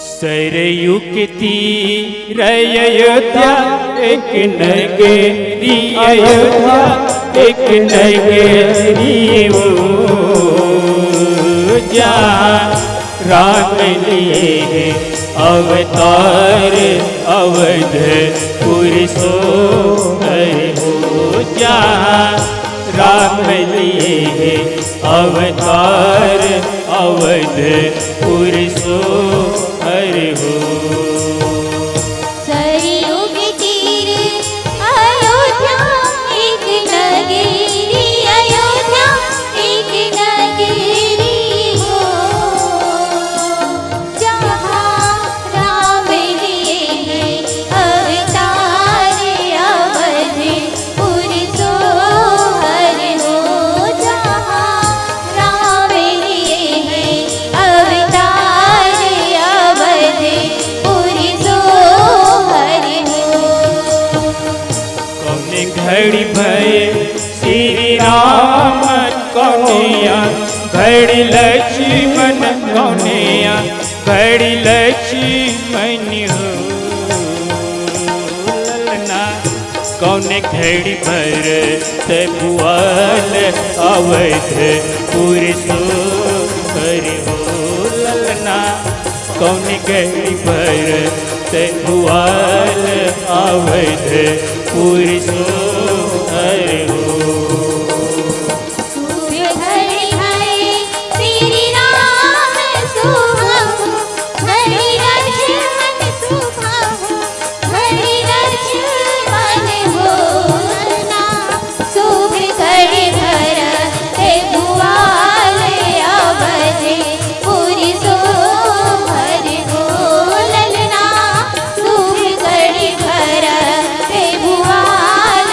सरयू के तीर अयोध्या एक नगरी अयोध्या एक नगरी वो जहाँ राम लिए अवतार अवधपुर सोहर हो जहाँ राम लिए अवतार अवधपुर सोहर हो। सरयू के तीर अयोध्या एक नगरी अयोध्या एक नगरी हो जहाँ राम लिए हैं अवतार अवधपुर सोहर हो जहाँ राम लिए हैं अवतार अवधपुर सोहर हो। कौने घड़ी भय श्री राम कौनिया घड़ी लक्ष्मण कौनिया घड़ी लक्ष्मण हो ललना कौने घड़ी भर बुआल अवधपुर सोहर हो ललना कौने घड़ी भर बुआल अवधपुर सोहर हो। सूर्य घड़ी है श्री राम सुबह घड़ी लक्ष्मण सुबह घड़ी लक्ष्मण हो ना सूर्य घड़ी भर बुआल अवधपुर सोहर हो ललना सूर्य घड़ी भर बुआल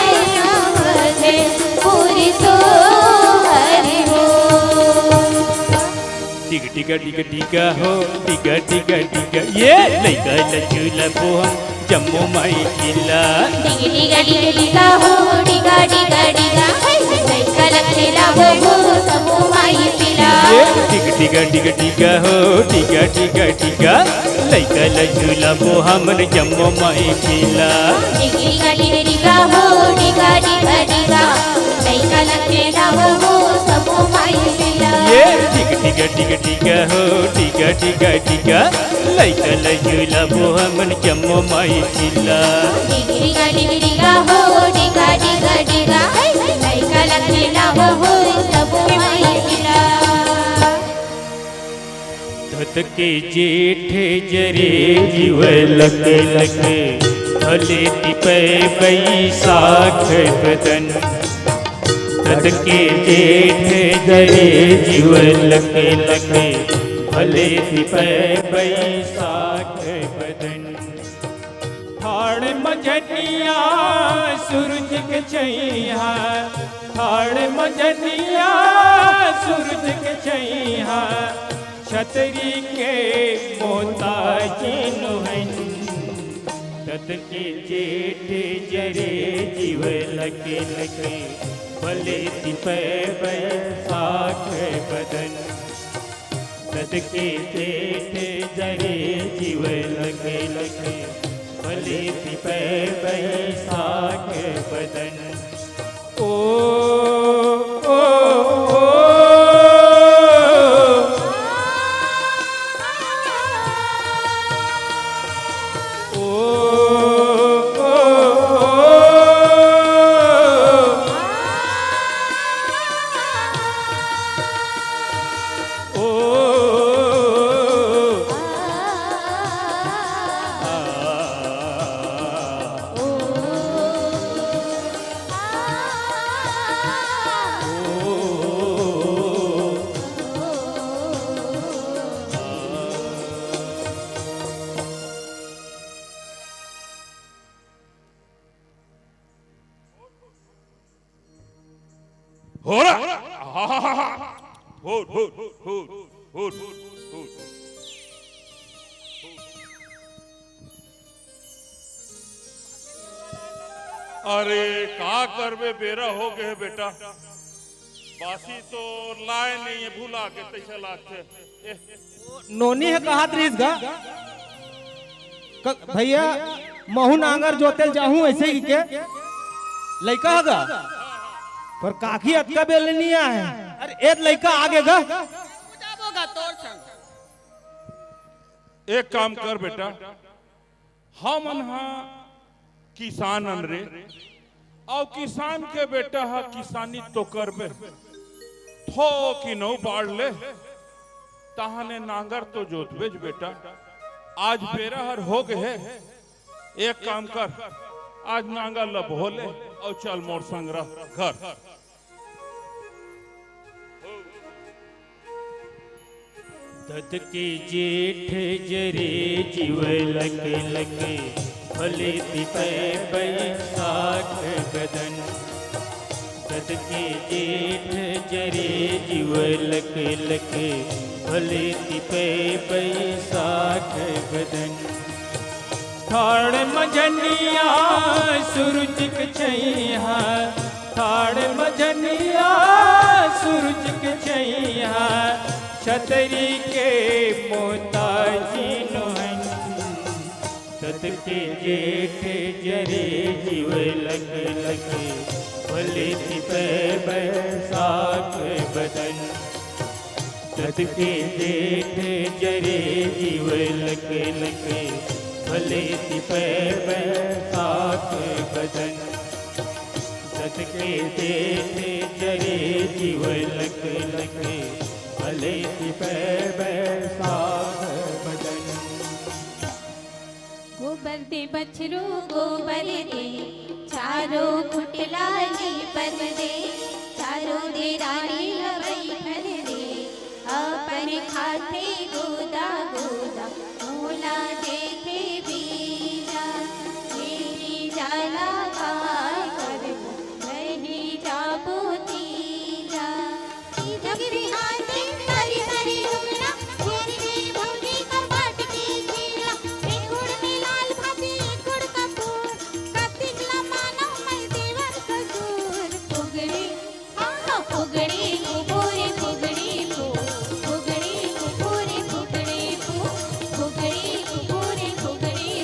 अवधपुर सोहर हो। टिका टिका टिका हो टिका टिका टिका ये लइका लचूला पोहम जम्मू माई किला टिका टिका टिका हो टिका टिका टिका लइका लखेला हो सबो माई पिला ये टिका टिका टिका टिका हो टिका टिका टिका लइका लचूला पोहम जम्मू माई किला टिका टिका टिका हो टिका टिका टिका लइका लखेला हो सबो माई पिला ये टिका टिका टिका टिका हो टिका टिका टिका लइका लचूला पोहम जम्मू माई किला टिका टिका टिका हो टिका टिका टिका लइका लखेला हो सबो माई पिला धत के जेठ जरे जीव लक लक भले तिपै बैसाख बदन धत के जेठ जरे जीव लक लक भले तिपै बैसाख बदन ठाड़ मजनिया सूरज के छैया ठाड़ मजनिया सूरज के छैया छतरी के मोताजी नुहन तत के जेठ जरे जीव लके लके भले तिपै बैसाख बदन तत के जेठ जरे जीव लके लके भले तिपै बैसाख बदन ओ ओ ओ हो रहा हो अरे का करबे बेरा हो गए बेटा बासी तो लाए नहीं है भूला के तैसे लागते नोनी है कहा त्रिस गा भैया महू नांगर जोते जाहूं ऐसे ही के लड़का होगा पर काकी अतका बेल नहीं आया है अरे एक लड़का आगे गा एक काम कर बेटा हम किसान रे और किसान के बेटा हा किसानी तो करबे थो कि नौ बाढ़ ले तहाने नांगर तो जोतबे बेटा आज बेरा हर हो गए एक काम कर आज नांगर लबो ले और चल मोर संग्रह घर दद के जेठ जरे जीव लग लगे भले दिपे बैसाख बदन दद के जेठ जरे जीव लग लगे भले दिपे बैसाख बदन थाड़ मझनिया सूरज के छैया थाड़ मझनिया सूरज के छैया छतरी के मोताजी नोहन तत के जेठ जरे जीव लग लगे भले तिपे बैसाख बदन तत के जेठ जरे जीव लग लगे भले तिपे बैसाख बदन तत के जेठ जरे जीव लग लगे भले तिपे बैसाख बदन गोबर दे बछरू गोबर दे चारों खुटलाली पर दे चारों दे रानी लवई पर दे अपन खाते गोदा गोदा मोला देखे बीजा मेरी जाला का कर नहीं जाबो तीजा जगरी हाथे हरी हरी डुमरा घेरी रे भौजी कपाट की खीरा गुड़ में लाल भाभी गुड़ का फूल कार्तिक ला मानो मैं देवर कसूर फुगड़ी हाँ फुगड़ी कुबूरे फुगड़ी फू फुगड़ी कुबूरे फुगड़ी फू फुगड़ी कुबूरे फुगड़ी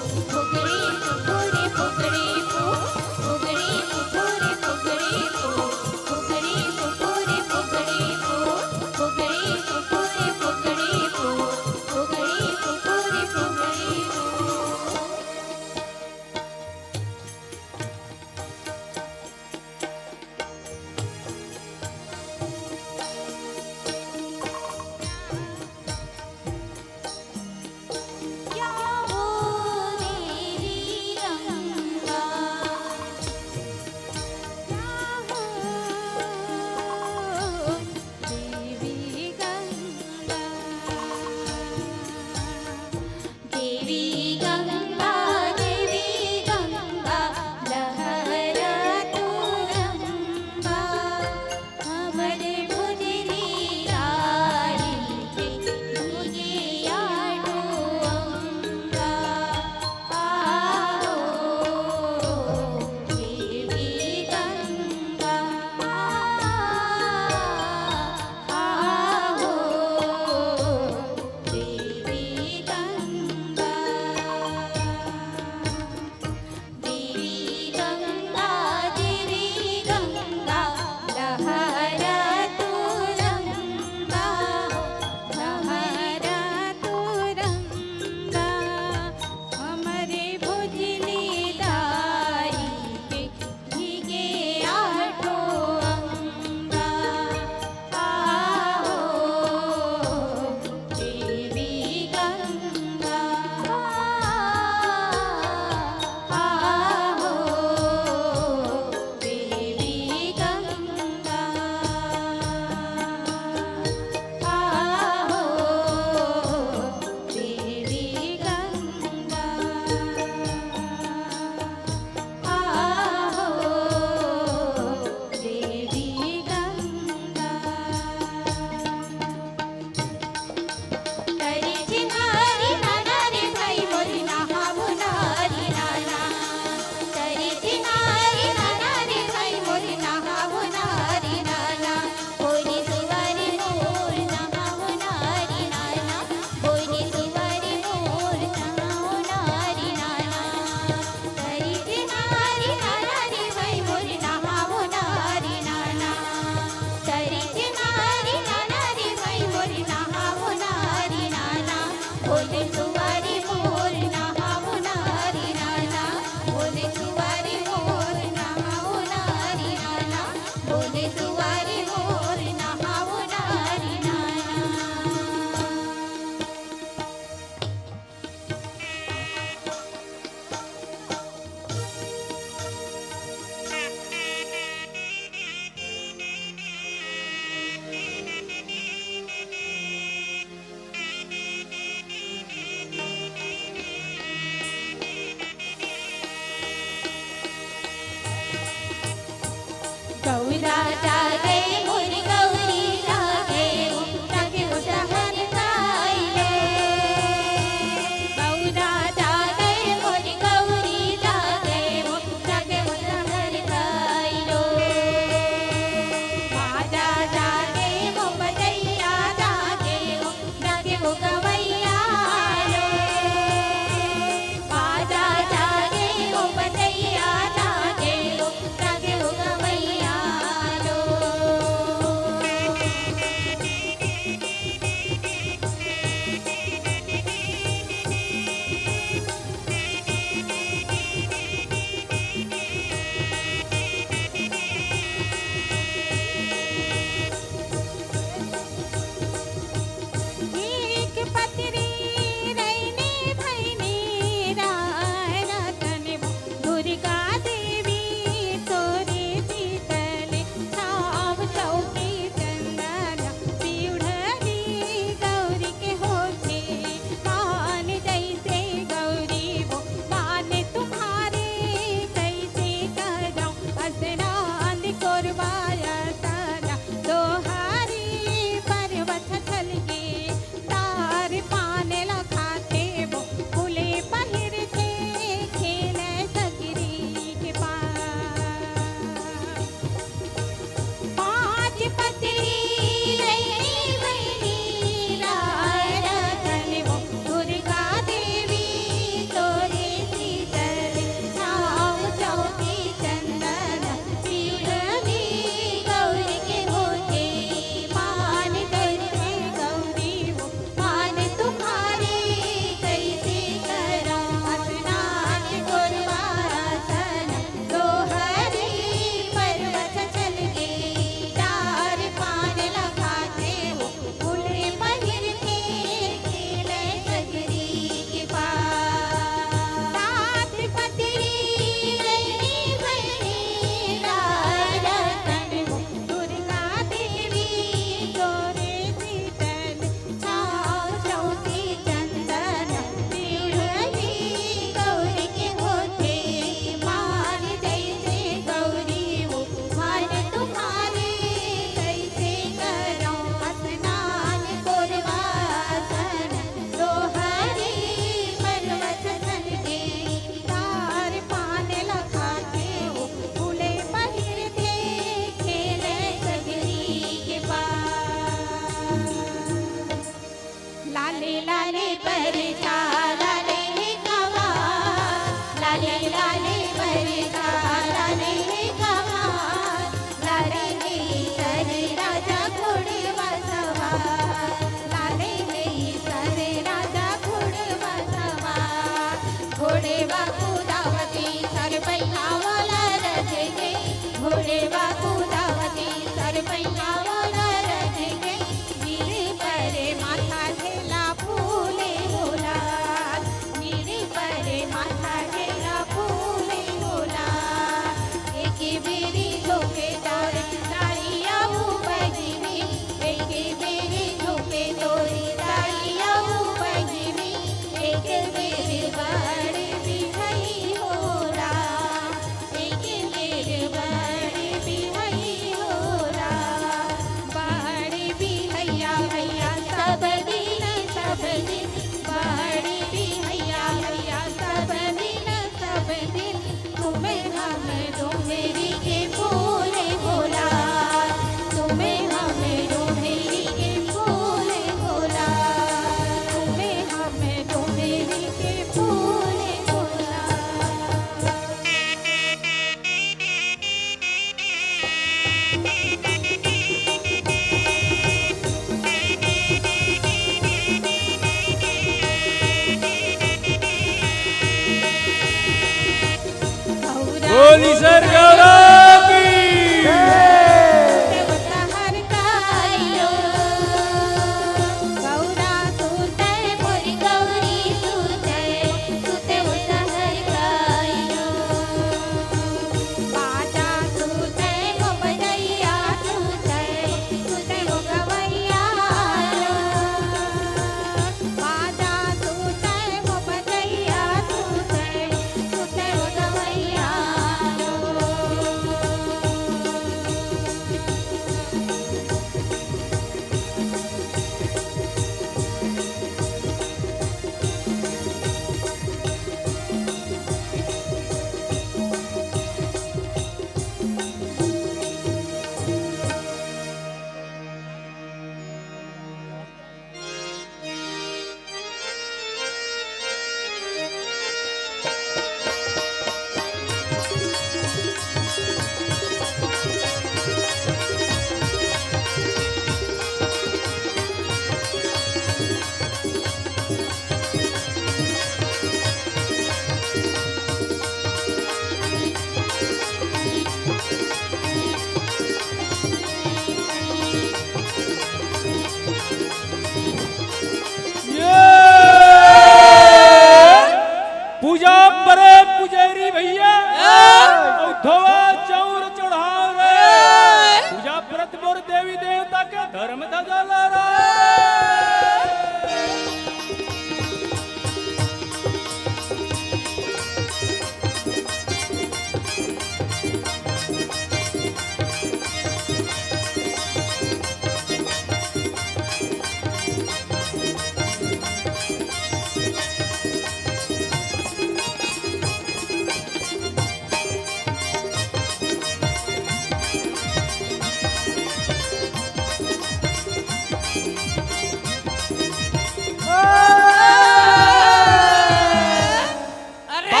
अरे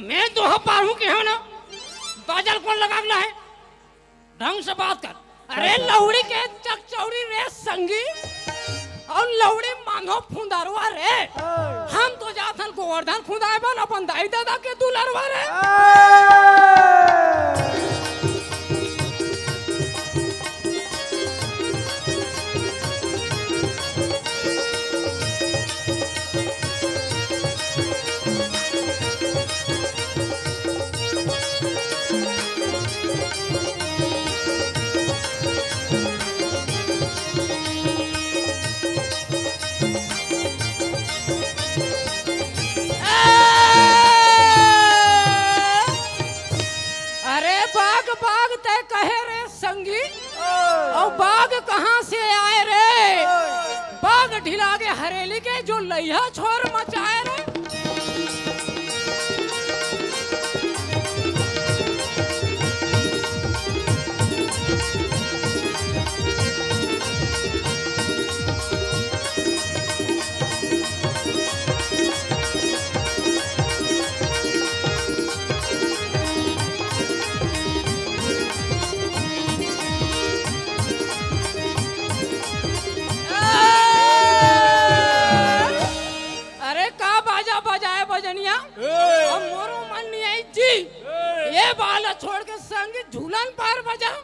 मैं तो हाँ पार हूँ कि है ना बाजल कौन लगाना है ढंग से बात कर। अरे लौड़ी के चकचौड़ी रे संगी और लौड़ी मांगो फुंदारवा रे हम तो जाथन गोवर्धन खुदाए बन अपन दाई दादा के दुलरवा रे। अरे बाग बाग तय कहे रे संगी और बाग कहाँ से आए रे बाग ढिला के हरेली के जो लइहा छोर मचाए रे। अरे का बाजा बजाए बजनिया अब मोरो मन नहीं आई जी ये बाला छोड़ के संग झूलन पार बजा।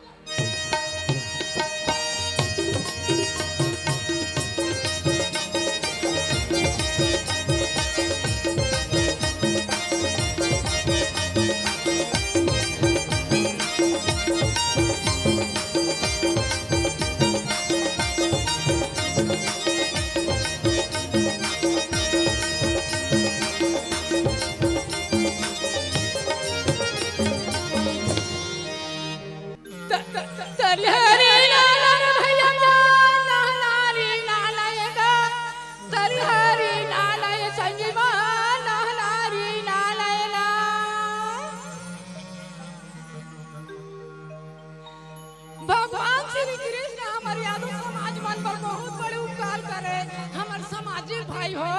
भगवान श्री कृष्ण हमारे यादव समाज मन पर बहुत बड़े उपकार करे हमारे सामाजिक भाई हो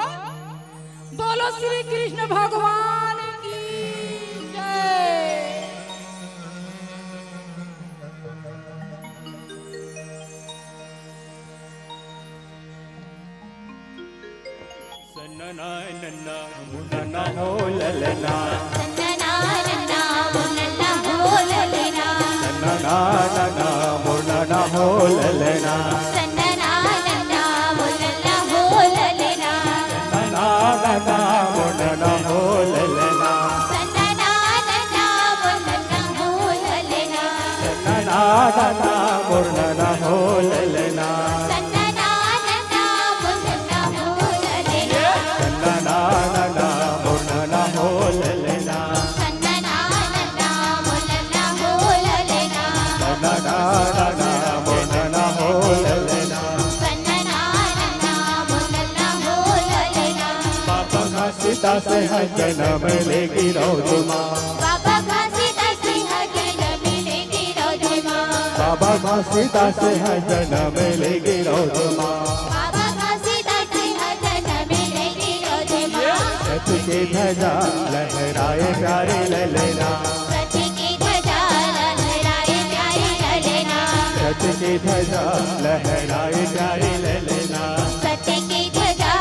बोलो श्री कृष्ण भगवान की जय। सन्ना नन्ना मुन्ना हो ललना सन्ना नन्ना मुन्ना हो ललना सन्ना नन्ना मुन्ना हो ललना सन्ना नन्ना मुन्ना हो ललना सन्ना नन्ना मुन्ना हो ललना सन्ना नन्ना मुन्ना हो ललना सन्ना नन्ना मुन्ना हो ललना सन्ना नन्ना मुन्ना हो ललना सन्ना नन्ना मुन्ना हो ललना सन्ना नन्ना मुन्ना हो ललना सन्ना नन्ना मुन्ना हो ललना सन्ना नन्ना मुन्ना हो ललना बाबा का सीता से है जन्म लेगी रोजुमा बाबा का सीता से हगे मिलेगी रोजुमा बाबा का सीता से है जन्म लेगी रोजुमा बाबा का सीता से हगे मिलेगी रोजुमा सच की ध्वजा लहराए प्यारे ललना सच की ध्वजा लहराए प्यारी ललना सच की ध्वजा लहराए प्यारे ललना सच की ध्वजा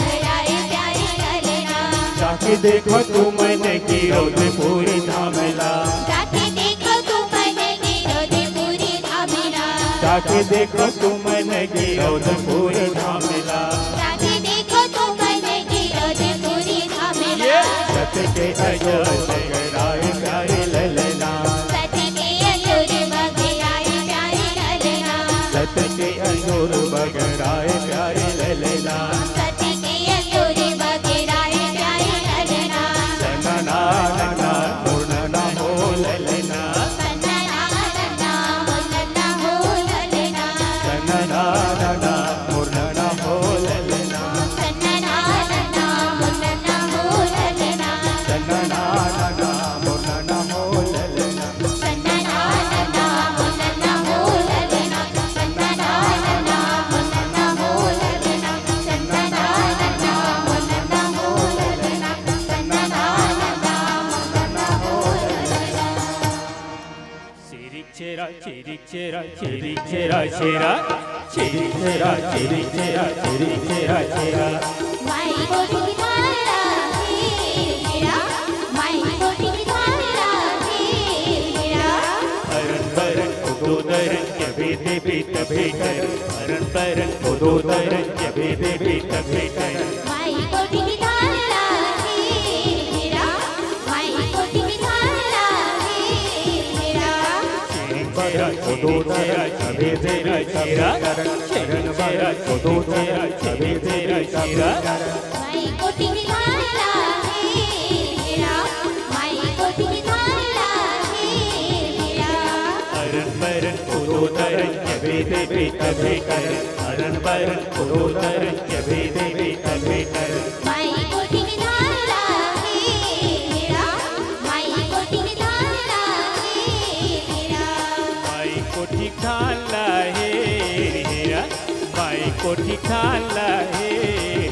लहराए प्यारी ललना जाके देखो तू मैंने की रोज पूरी धामला जाके देखो तू मैंने गिरोधी पूरी धामिला जाके देखो तू मैंने की रोज पूरी धामला जाके देखो तू मैंने गिरोधी पूरी धामिला सच के अजर लहराए प्यारे ललना सच के अजूर बगराए प्यारी ललना सच के अंजूर बगराए प्यारे ललना सती के अंजूरी बगराए प्यारे ललना सनना नना पूर्णना हो ललना सनना नना मुन्ना हो ललना सनना नना पूर्णना हो ललना सनना नना मुन्ना हो ललना सनना नना पूर्णना हो ललना सनना नना मुन्ना हो ललना सनना नना मुन्ना हो ललना सनना नना मुन्ना हो ललना सनना नना मुन्ना हो ललना चिरिक चेरा चिरिक चेरा चिरिक चेरा चेरा चिरिक चेरा चिरिक चेरा चिरिक चेरा चेरा माई कोठी धारा हीरा माई कोठी धारा हीरा हरण परन उदोदरन जबे देबे तबे कर हरण परन उदोदरन जबे देबे तबे कर माई कोठी धारा हीरा माई कोठी धारा हीरा चिरिक चेरा उदोदरन जबे देबे चेरा चिरिक चेरा उदोदरन जबे देबे चेरा माई कोठी धारा हीरा माई कोठी धारा हीरा हरण परन उदोदरन जबे देबे तबे कर हरण परन उदोदरन जबे देबे तबे कर माई कोठी धारा हीरा माई कोठी धारा हीरा माई को ठीक ठाला हे हीरा माई को ठीक ठाला हे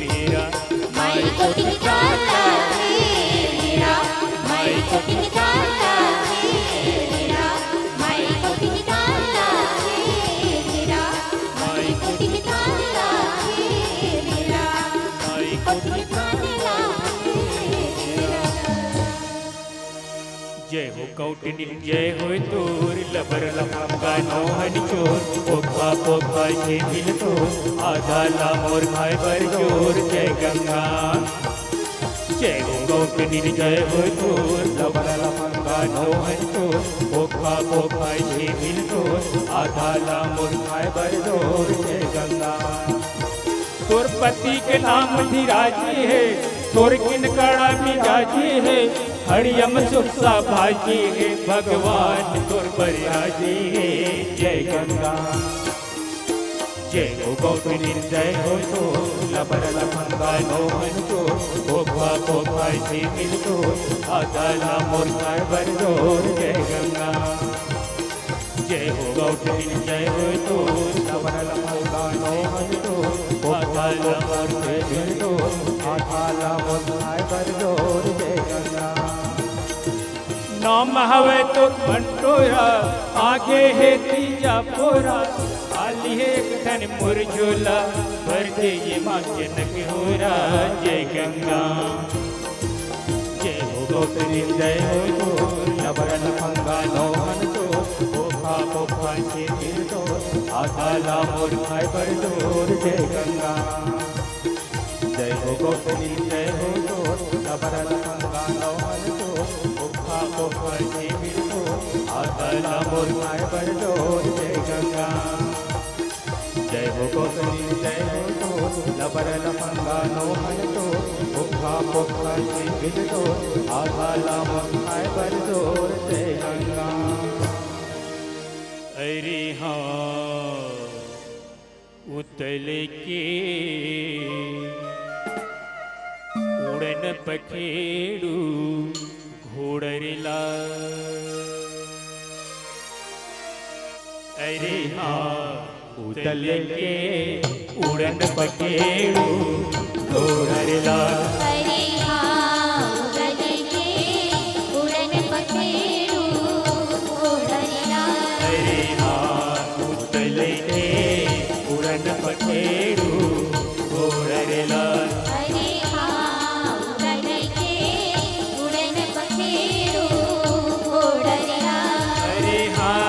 हीरा माई कोठी धारा हीरा माई कोठी धारा हीरा माई कोठी धारा हीरा माई कोठी धारा हीरा माई को कोठी धारा हीरा जय हो कौटिनी जय हो तोर लबर लफंगा नोहन चोर पोखा पोखा छे मिल तो आधा ला मोर खाए बर जोर जय गंगा जय हो कौटिनी जय हो तोर लबर लफंगा नोहन चोर पोखा पोखा छे मिल तो आधा ला मोर खाए बर जोर जय गंगा तोर पति के नाम धीराजी है तोर किन कड़ा मिजाजी है हरियम सुखसा भाजी है भगवान तोर बरियाजी है जय गंगा जय हो गौतमी जय हो तो लबर लफंगा नोहन तो पोखा पोखा से मिल तो आधा ला मोर खाए बर जोर जय गंगा जय हो गौतमी जय हो तो लबर लफंगा नोहन तो आधा ला मोर खाए बर जोर आधा ला मोर खाए बर जोर जय गंगा नाम हवे तो बंटोरा आगे है तीजा पोरा आली है एक धन मुरझोला भर के ये माँ जनक हो जय गंगा जय हो गौतमी जय हो तो लबर लफंगा नोहन तो पोखा पोखा से मिल तो आधा ला मोर खाए बर जोर जय गंगा जय हो गौतमी जय हो तो लबर लफंगा नोहन तो पोखा पोखा से मिल तो आधा ला मोर खाए बर जोर जय गंगा जय हो गौतमी जय हो तो लबर लफंगा नोहन तो पोखा पोखा से मिल तो आधा ला मोर खाए बर जोर जय गंगा अरे हाँ उतल के उड़न पखेड़ू घोड़रला अरे हाँ उतल के उड़न पखेड़ू घोड़रला अरे हाँ उड़न के उड़न पखेड़ू घोड़रला अरे हाँ उतल के उड़न पखेड़ू घोड़रला अरे हाँ उड़न के उड़न पखेड़ू घोड़रला अरे हाँ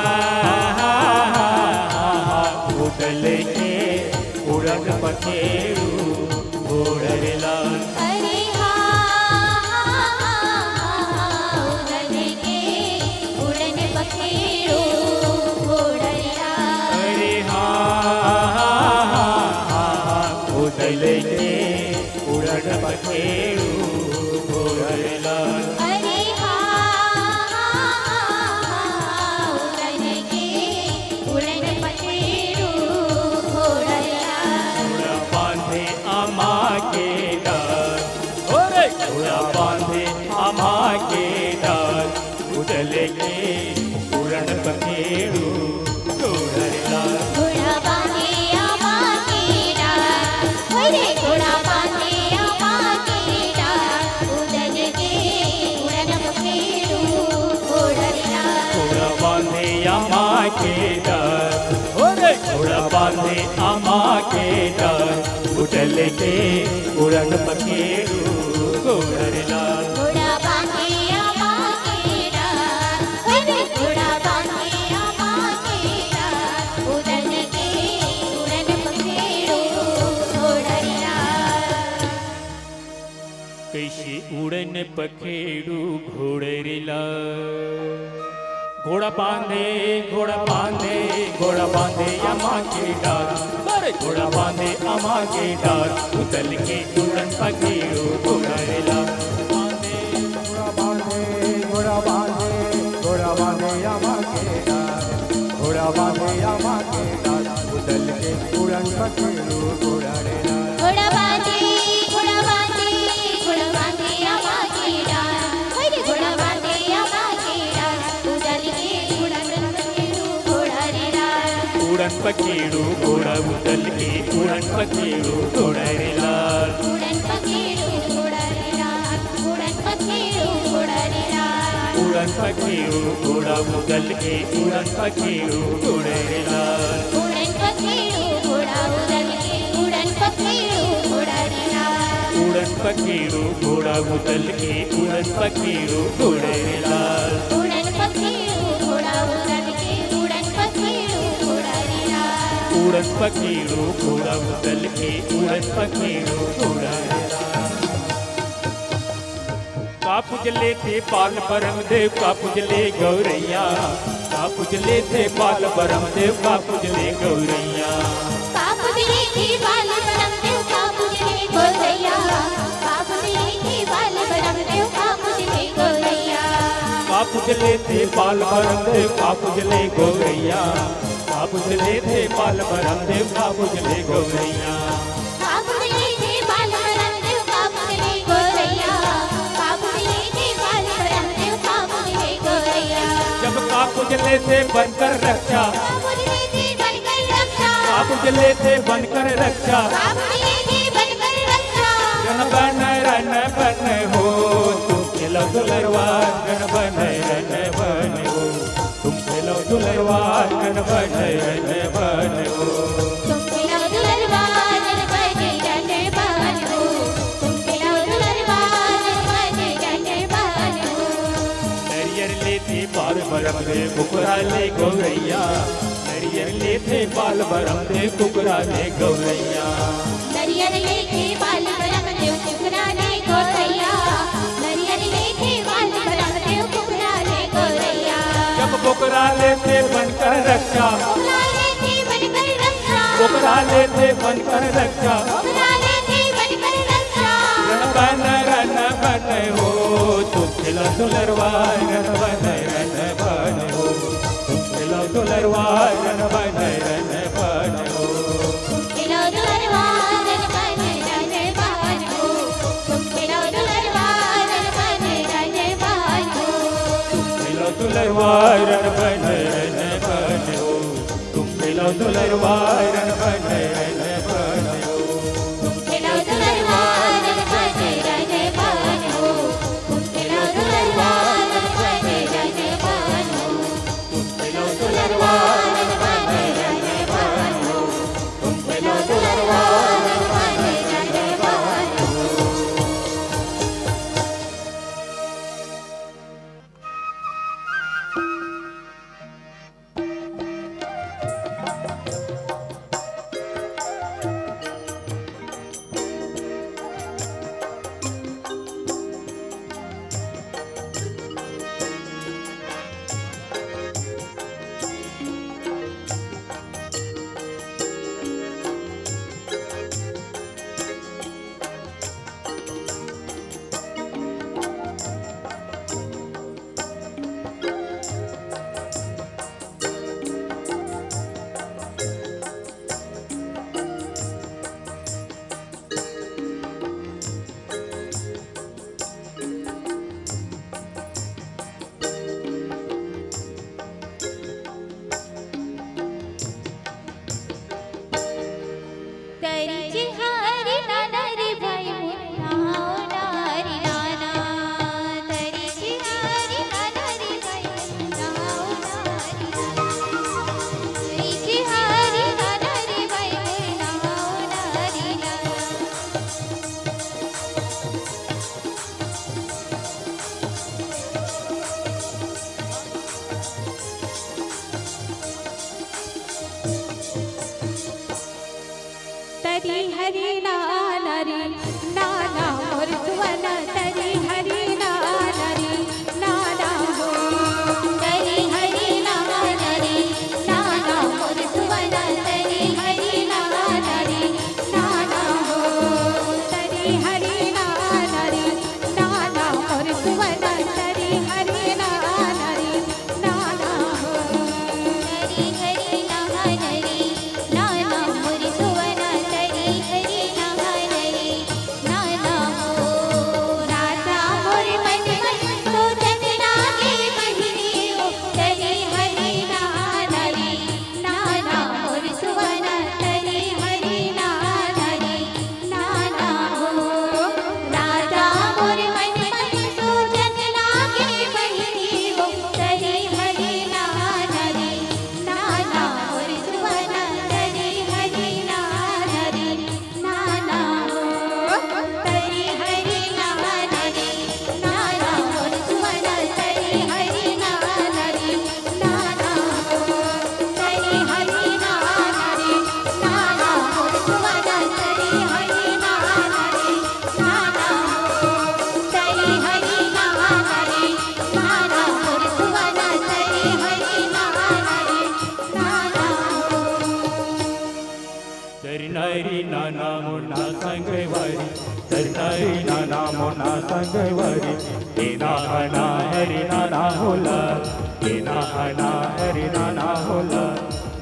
उतल के उड़न पखेड़ू घोड़रला अरे हाँ उड़न के उड़न पखेड़ू घोड़रला अरे हाँ उतले के उड़न पखेरू घोड़ला अरे उड़न के उड़न पखेरू घोड़ला घोड़ा बांधे अमा के डाल ओरे घोड़ा बांधे अमा के डाल उतले के उड़न पखेरू घोड़ला घोड़ा बांधे अमा के डाल ओरे घोड़ा बांधे अमा के डाल उड़न के उड़न पखेरू घोड़ला घोड़ा बांधे अमा के डाल ओरे घोड़ा बांधे अमा के डाल उठल के उड़न पखेरू घोड़ला घोड़ा बांधे अमा के डाल ओरे घोड़ा बांधे अमा के डाल उड़न के उड़न पखेरू घोड़ला कैसे उड़न पखेरू घोड़ला घोड़ा बांधे घोड़ा बांधे घोड़ा बांधे अमा के डाल अरे घोड़ा बांधे अमा के डाल उतल के उड़न पखेरू घोड़ला बांधे घोड़ा बांधे घोड़ा बांधे घोड़ा बांधे अमा के डाल घोड़ा बांधे अमा के डाल उतल के उड़न पखेरू घोड़ेला घोड़ा बांधे घोड़ा बांधे घोड़ा बांधे अमा के डाल ओरे घोड़ा बांधे अमा के डाल उड़न के उड़न पखेरू घोड़ला उड़न पखेरू घोड़ा उतल के उड़न पखेरू घोड़ला उड़न पखेरू घोड़ला उड़न पखेरू घोड़ला उड़न पखेरू घोड़ा उतल के उड़न पखेरू घोड़ला उड़न पखेरू घोड़ा उड़न के उड़न पखेरू घोड़ला उड़न पखेरू घोड़ा उतल के उड़न पखेरू घोड़ला उड़न पखेरू घोड़ा उड़न के उड़न पखेरू घोड़ला उड़न पखेरू घोड़ा उतल के उड़न पखेरू घोड़ला का पुजले थे बाल परम देव का पुजले गौरैया का पुजले थे बाल परम देव का पुजले गौरैया कापुजले के बाल बरम देव कापुजले गोरैया कापुजले के बाल बरम देव कापुजले गोरैया का पुजले थे बाल परम देव का पुजले गौरैया का पुजले थे बाल परम देव का पुजले गौरैया कापुजले के बाल बरम देव कापुजले गोरैया कापुजले के बाल बरम देव कापुजले गोरैया जब का पुजले थे बनकर रक्षा कापुजले के बनकर रक्षा का पुजले थे बनकर रक्षा कापुजले के बनकर रक्षा रन बन हो तुम खेलो दुलरवार रन बन हो तुम खेलो दुलरवार रन बन हो तुम खिलाओ दुलरवार बने जाने बानो तुम खिलाओ दुलरवार बने जाने बानो नरियर लेते बाल बरम दे कुकरा ले गौरैया नरियर लेते बाल बरम दे कुकरा ले गौरैया नरियर लेके बाल बरम देव कुकरा ले गोरैया नरियर लेके बाल बरम देव कुकरा ले गोरैया जब कुकरा लेते बनकर रक्षा कुकरा लेके बनकर रक्षा कुकरा लेते बनकर रक्षा कुकरा लेके बनकर रक्षा रन बन हो तुम खिलो दुलरवार रन बन हो तुम खिलो दुलरवार रन बन हो तुम खिलाओ दुलरवार बने जाने बानो तुम खिलाओ दुलरवार बने जाने बानो खिलो दुलरवार रन बन हो तुम खिलो दुलरवार रन बन हो तुम खिलाओ दुलरवार बने जाने बानो तुम खिलाओ दुलरवार बने जाने बानो तुम खिलो दुलरवार रन बन हो तुम खिलो दुलरवार बने जाने बानो तरी हरी नाना रे नाना मोर सुवन तरी हरी नाना रे नाना हो तरी हरी नाना रे नाना मोर सुवन तरी हरी नाना रे नाना हो तरी हरी नाना रे नाना मोर सुवन तरी हरी नाना रे नाना हो तरी हरी नाना रे नाना मोर सुवन तरी हरी नाना रे नाना हो राजा मोर मन तो जगना के बहिनी हो तरी हरी नाना रे नाना मोर सुवन तरी हरी नाना रे नाना हो राजा मोर मन तो जगना के बहिनी हो तरी हरी नाना रे नाना मोर सुवन तरी हरी नाना रे नाना हो तरी हरी नाना रे नाना मोर सुवन तरी हरी नाना रे नाना हो तरी हरी नाना रे नाना मोर सुवन तरी हरी नाना रे नाना हो तरी हरी नाना रे नाना मोर सुवन तरी हरी नाना रे नाना हो तरी नाना मुन्ना संगवारी तरी नाना मुन्ना संगवारी तेना हना हरि नाना होला तेना हना हरि नाना होला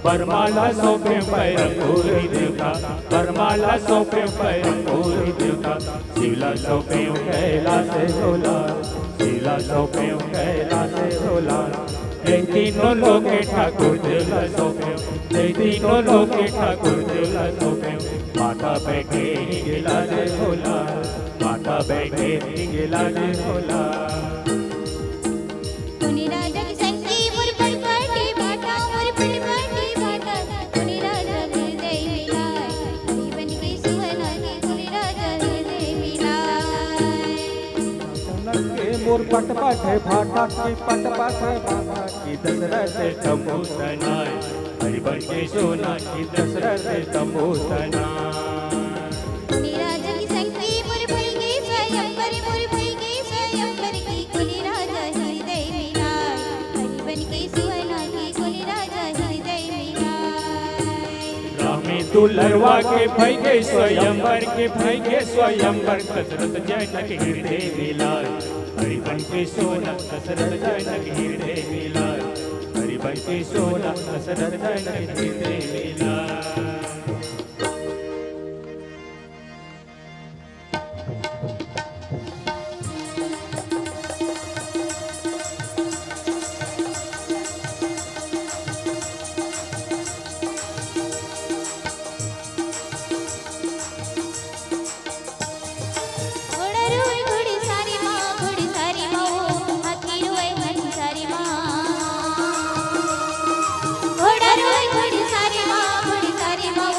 परमाला सोपे पैर पूरी देवता परमाला सोपे पैर पूरी देवता शिवला सोपे कैला से होला शिवला सोपे कैला से होला ये तीनों लोके ठाकुर दिला सोपे ये तीनों लोके ठाकुर दिला सोपे माता बैठे गिला दे होला माता बैठे गिला दे होला कुनी राजा की संगी मोर पड़पाटी बाटा मोर पड़पाटी बाटा कुनी राजा हृदय मिलाए हरि बन के सुवना के कुनी राजा हृदय मिलाए जनक के मोर पटपट है भाटा की पटपट है भाटा की दशरथ से तमो तनाय हरि बन के सोना की दशरथ से तमो तनाय कुनी राजा की संगी मोर भूल गई स्वयंवर मोर भूल गई स्वयंवर की कुनी राजा हृदय मिलाए हरि बन के सुवना के कुनी राजा हृदय मिलाए रामे दुलरवा के भई के स्वयंवर के भई के स्वयंवर दशरथ जनक हृदय मिलाय हरि बन के सोना दशरथ जनक हृदय मिलाय हरि बन के सोना दशरथ जनक हृदय मिलाय घोड़ा रोए घोड़ी सारी माँ हाथी रोए हाथी सारी माँ घोड़ा रोए घोड़ी सारी माँ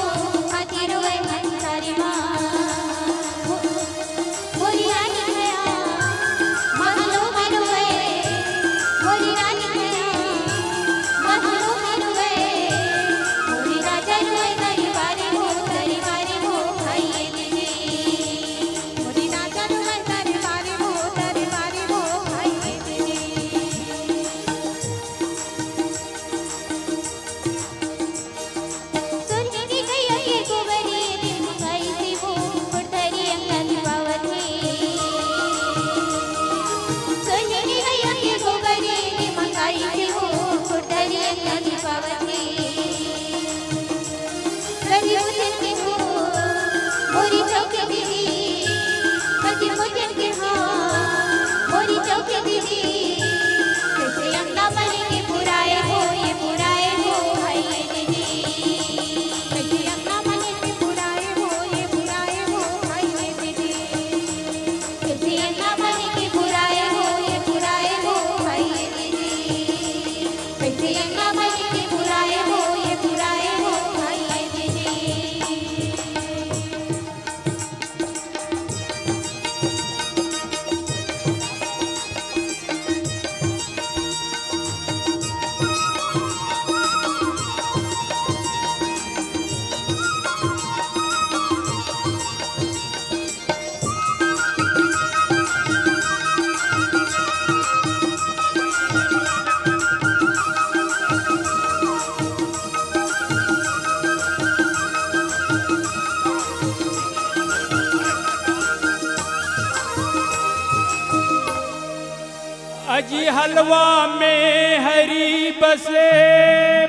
अजी हलवा में हरी बसे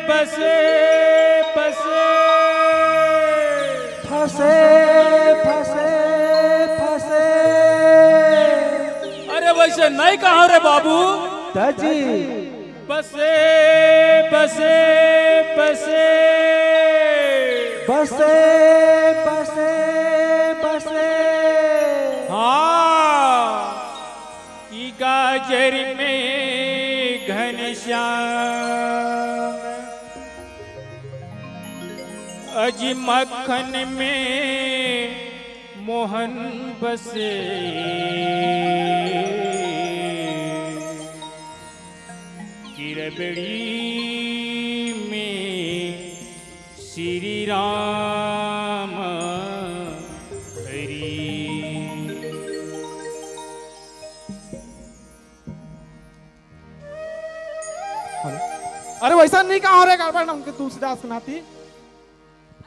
बसे बसे फंसे फंसे फंसे अरे वैसे नहीं कहा रे बाबू तजी बसे बसे बसे बसे बसे बसे हाँ की गाजर में घनश्याम अजी मक्खन में मोहन बसे किरबड़ी में श्री राम हरि। अरे वैसा नहीं कहा रे गड़बड़ उनके तुलसीदास के नाती।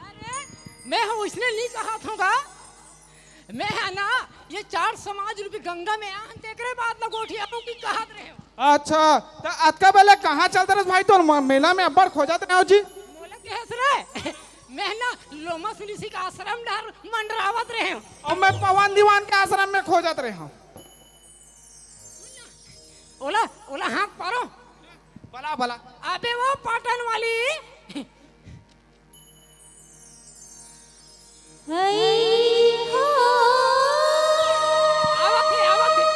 अरे मैं हूँ उसने नहीं कहा था मैं है ना ये 4 समाज रूपी गंगा में आन तेकरे बाद ना गोठिया की कहा रहे हो। अच्छा तो आज का बेले कहाँ चलते रहे भाई तो मेला में अब्बड़ खो जाते रहे जी। बोले कैसे रे मैं ना लोमस ऋषि का आश्रम डर मंडरावत रहे हूँ और मैं पवन दीवान के आश्रम में खो जाते रहे हूँ। ओला ओला हाँ पारो भला भला अबे वो पाटन वाली आवत है आवत है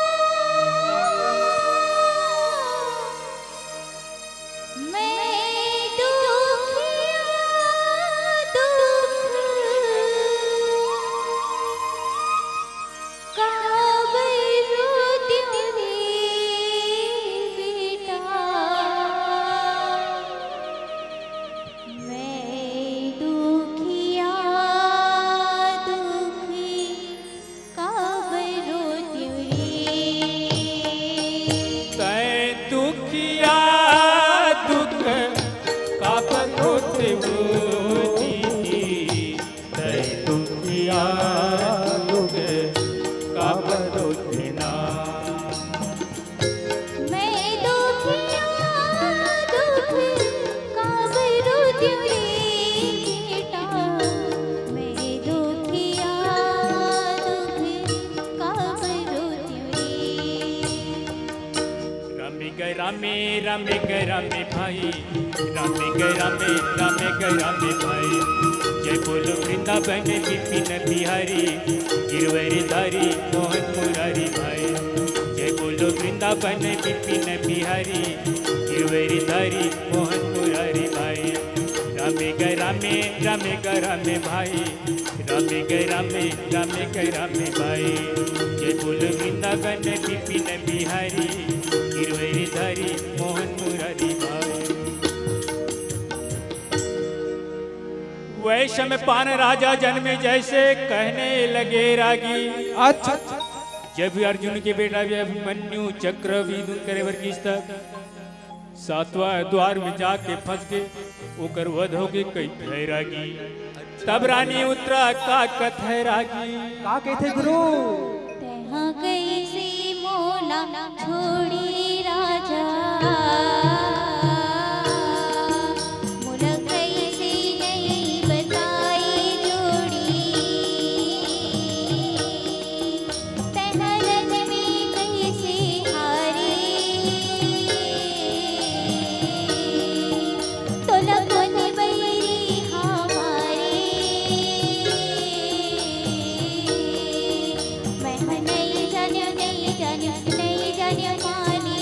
रामे रामे रामे भाई रामे रामे भाई जय बोलो वृंदावन विपिन बिहारी गिरवरधारी मोहन मुरारी भाई जय बोलो वृंदावन विपिन बिहारी गिरवरधारी मोहन मुरारी भाई रामे रामे भाई रामे रामे भाई जय बोलो वृंदावन विपिन बिहारी गिरवरधारी मोहन मुरारी भाई। वैश्य में पान राजा जन्मे जैसे कहने लगे रागी। अच्छा जब अर्जुन के बेटा अभिमन्यु चक्र विदुर करे वर्गिष्ठा 7वां द्वार में जाके फंस के ओकर वध हो के कई रागी। तब रानी उत्तरा का कथे रागी का कहते गुरु तहाँ कैसे मोला छोड़ी राजा मोला कैसे नहीं बताई जोड़ी तहाँ रन में कैसे हारी तो लगन बैरी हमारे मैं नहीं जान्यो मानी मैं नहीं जान्यो मानी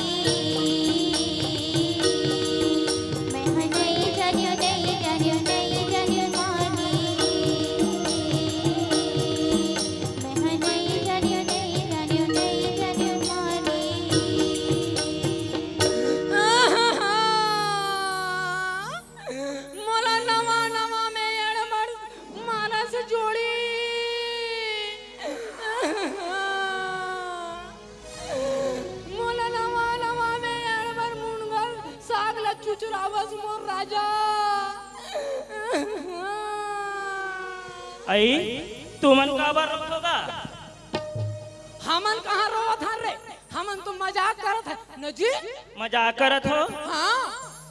मैं नहीं जान्यो मानी मोला नवा नवा में एड़मड़ मानस जोड़ी मोला नवा नवा में एड़मड़ मुंगल सागला चुचुरावस मोर राजा आई तू मन का बार रोक होगा हमन कहाँ रोवत हन रे हमन तो मजाक करत है न जी। मजाक करत हो हाँ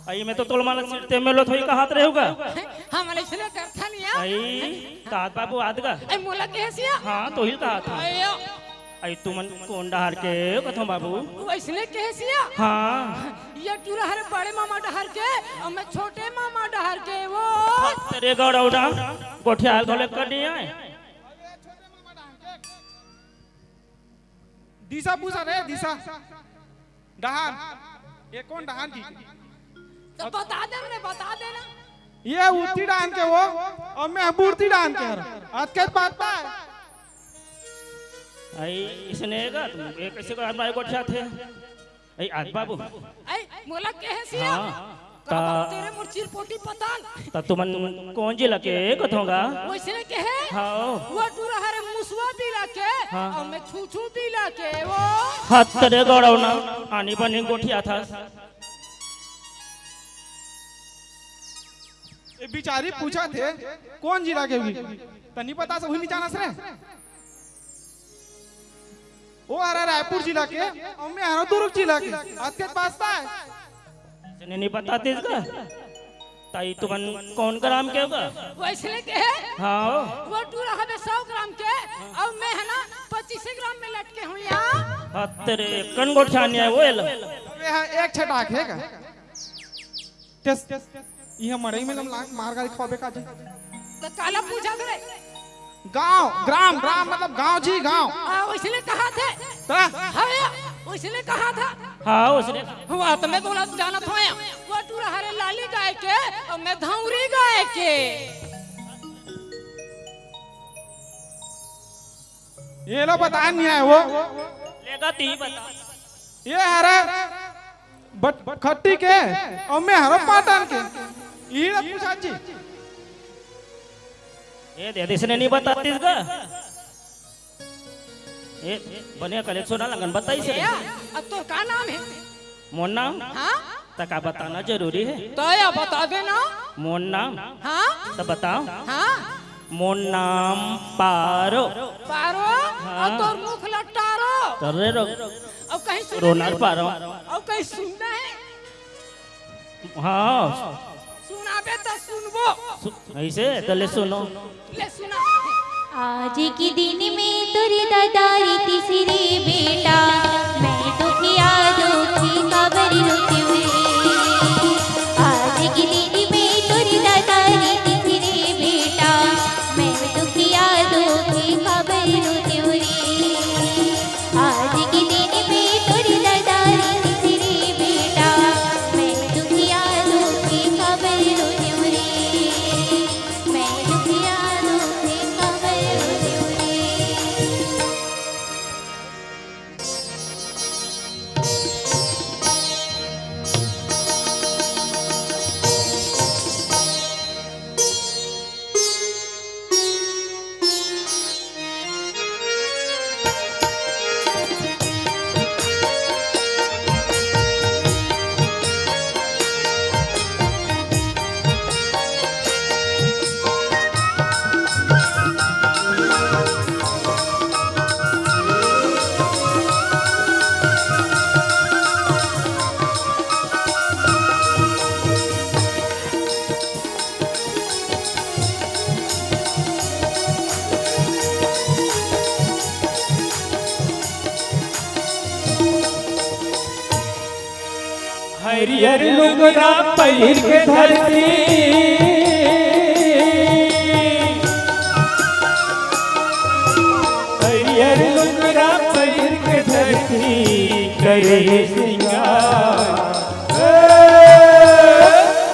आई में तो तोल माल सिरते मेलो थोई कहात रहेगा हम इसलिए करता नहीं है। आई तात बाबू आदगा ए मोला कैसिया हाँ तो ही कहा था अयो आई तुमन कौन डहार के कथो बाबू वैसने कैसिया हाँ ये टूरा हरे बड़े मामा डहर के और मैं छोटे मामा डहर के वो तेरे गौड़ा गोठिया धोले कर दिया दिशा पूछा रे दिशा डहान ये कौन डहान की तो बता दे मैंने बता देना। ये उठी डान के वो और मैं बूढ़ी डान के आज के बात है आई इसने का तुम एक कैसे का हमारे गोठिया थे आई आज बाबू ए मोला कैसिया ता तेरे मुर्चिर पोटी पताल ता तुमन कौन जिला के कथोगा वैसने कहे हाँ वो टूरा हरे मुसवा बिला के हाँ। और मैं छूछू बिला के वो हाथ तेरे गौड़ा ना आनी बनी गोठिया था ये बिचारी पूछा थे कौन जिला के भी तनी पता से नहीं जाना सरे वो आ रहा रायपुर जिला के और मैं आ रहा दुर्ग जिला के आज के पास है इसने नहीं पता इसका ताई तुमन कौन ग्राम के होगा वैसने कहे हाँ वो टूरा हमें 100 ग्राम के और मैं है ना 25 ग्राम में लटके हूँ यहाँ। हाथ तेरे कन गोठिया नहीं है वो एल यहाँ एक छटाक है का टेस ये मड़ई में मार गाड़ी खावे का जे तो काला पूछा करे गांव ग्राम ग्राम मतलब गांव जी गांव वैसने कहा थे ता हाँ वैसने कहा था हाँ उसने हुआ तो मैं बोला जाना था वो टूरा हरे लाली गाय के और मैं धौरी गाय के ये लो बता नहीं है वो लेगा ती बता ये हरा बट खट्टी के और मैं हरा पाटन के ये लो पूछा जी ये दे इसने नहीं बता इसका ये बने कले सोना लगन बताई से अब तो का नाम है मोन नाम हाँ तका बताना जरूरी है तो या बता देना मोन नाम हाँ तो बताओ हाँ मोन नाम पारो पारो और तोर मुख लटारो तर्रे रो और कहीं सुन रोनाल पारो और कहीं सुनना है हाँ सुनाबे तो सुनबो ऐसे तले सुनो ले सुना आज के दिन में तुरी दादारी तीसरी बेटा मैं दुखिया दुखी खबर रोते हुए आज के दिन में तुरी दादारी तीसरी बेटा मैं दुखिया दुखी खबर रोते हुए आज के दिन में तुरी दादारी तीसरी बेटा मैं दुखिया दुखी खबर रोते हुए मैं दुखिया दुखी खबर रोते हुए हरियर लुगरा पहिर के धरती हरियर लुगरा पहिर के धरती करे सिंगार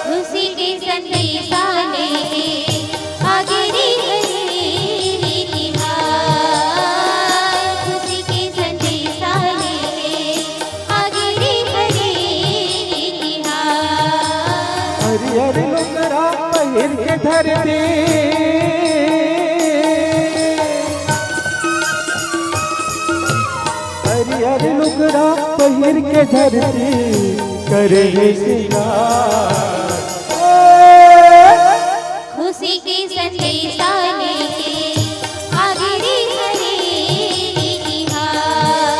खुशी के संदेशा लेके आगे रे हरी तिहार खुशी के संदेशा लेके आगे रे हरी तिहार हरियर लुगरा पहिर के धरती हरियर लुगरा पहिर के धरती करे सिंगार खुशी के संदेशा लेके आगे रे हरी तिहार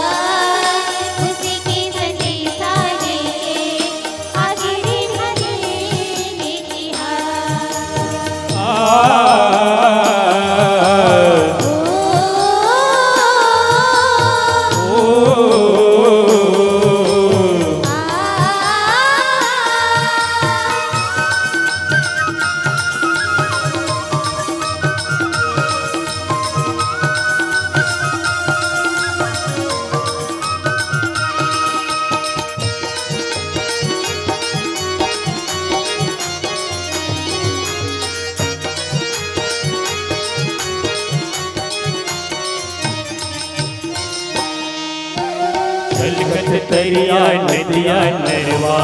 छलकत तरिया नदिया नरवा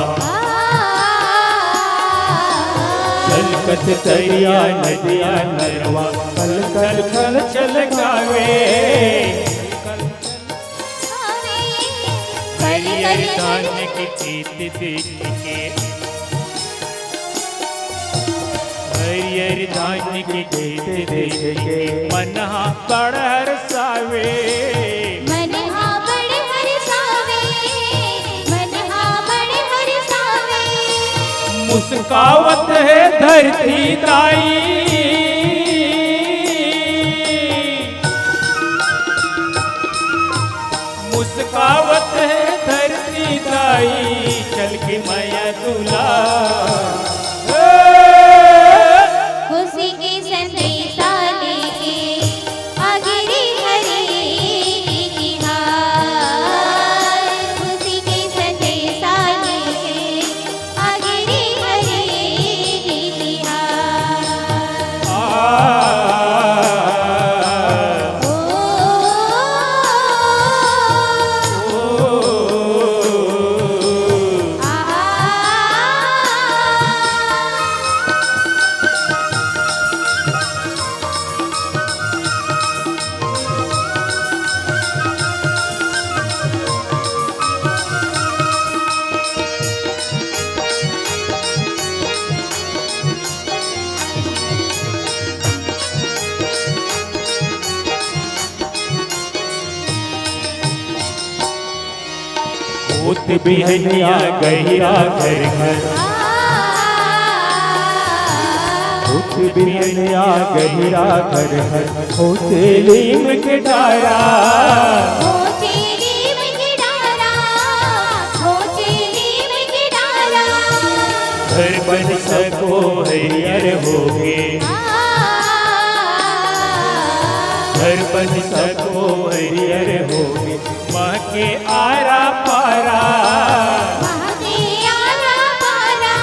छलकत तरिया नदिया नरवा कल कल कल चल गावे हरियर धान की खेत देख के हरियर धान की खेत देख के मनहा बड़ हरसावे मनहा बड़ हरसावे मनहा बड़ हरसावे मुस्कावत है धरती दाई मुस्कावत है धरती दाई चल के माया दूल्हा खुशी के संदेशा लेके आगे रे हरे निहार खुशी के संदेशा लेके आगे रे हरे निहार भूत बिहनिया गहिरा घर घर भूत बिहनिया गहिरा घर घर होते लीम के डारा हो तेरी में डारा हो तेरी में डारा घर बन सको हरियर होगे घर बन सको हरियर होगे माँ के आरा पारा महके आरा पारा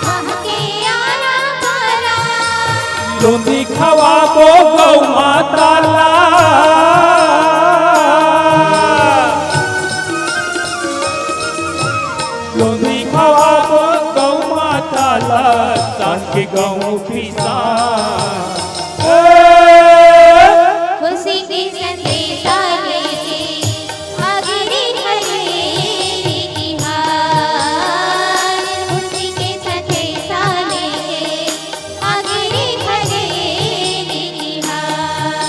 महके आरा पारा लोंदी खवाबो गौ माता ला लोंदी खवाबो गौ माता ला सांग के गौ पिसा खुशी के संदेशा लेके आगे रे हरे निहार खुशी के संदेशा लेके आगे रे हरे निहार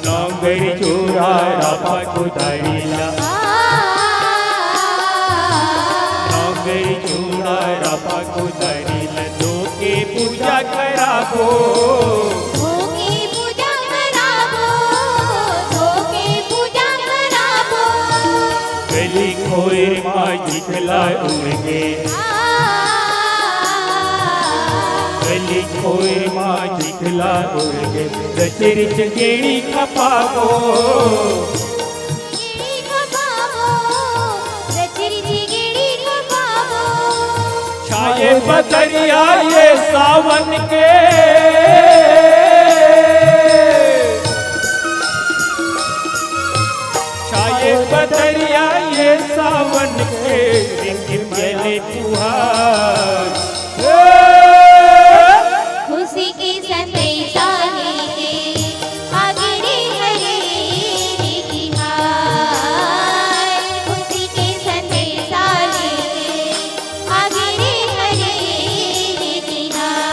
नौगरी चोरा रापा कुदारीला नौगरी चोरा रापा कुदारीला दो के पूजा कराबो धोके पूजा कराबो धोके पूजा कराबो गली खोए माँ जिखला उड़गे गली खोए माँ जिखला उड़गे रचिर चंगेड़ी खपाबो गिड़ी खपाबो रचिरी गिड़ी खपाबो छाये बदरिया ये सावन के छाये बदरिया ये सावन के रिमझिम जले फुहार खुशी के संदेशा लेके आगे रे हरे निहार खुशी के संदेशा लेके आगे रे हरे निहार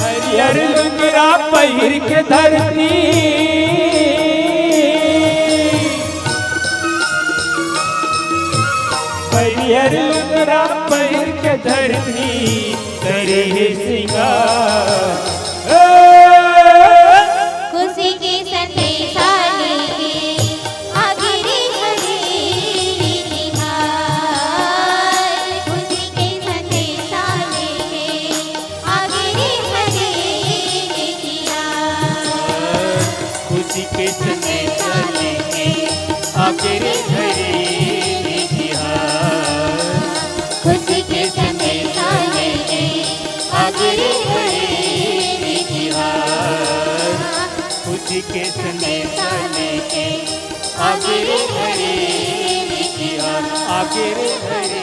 हरियर लुंगरा पहिर के धरती हरियर हरियर लुगड़ा पहिर के धरती करे है सिंगार। खुशी के संदेशा लेके आगे रे हरी निहार। खुशी के संदेशा लेके आगे रे हरी निहार। खुशी के संदेशा लेके आगे रे हरे निहार। खुशी के संदेशा लेके आगे रे हरी निहार। खुशी के संदेशा लेके आगे रे हरे निहार। आगे रे हरे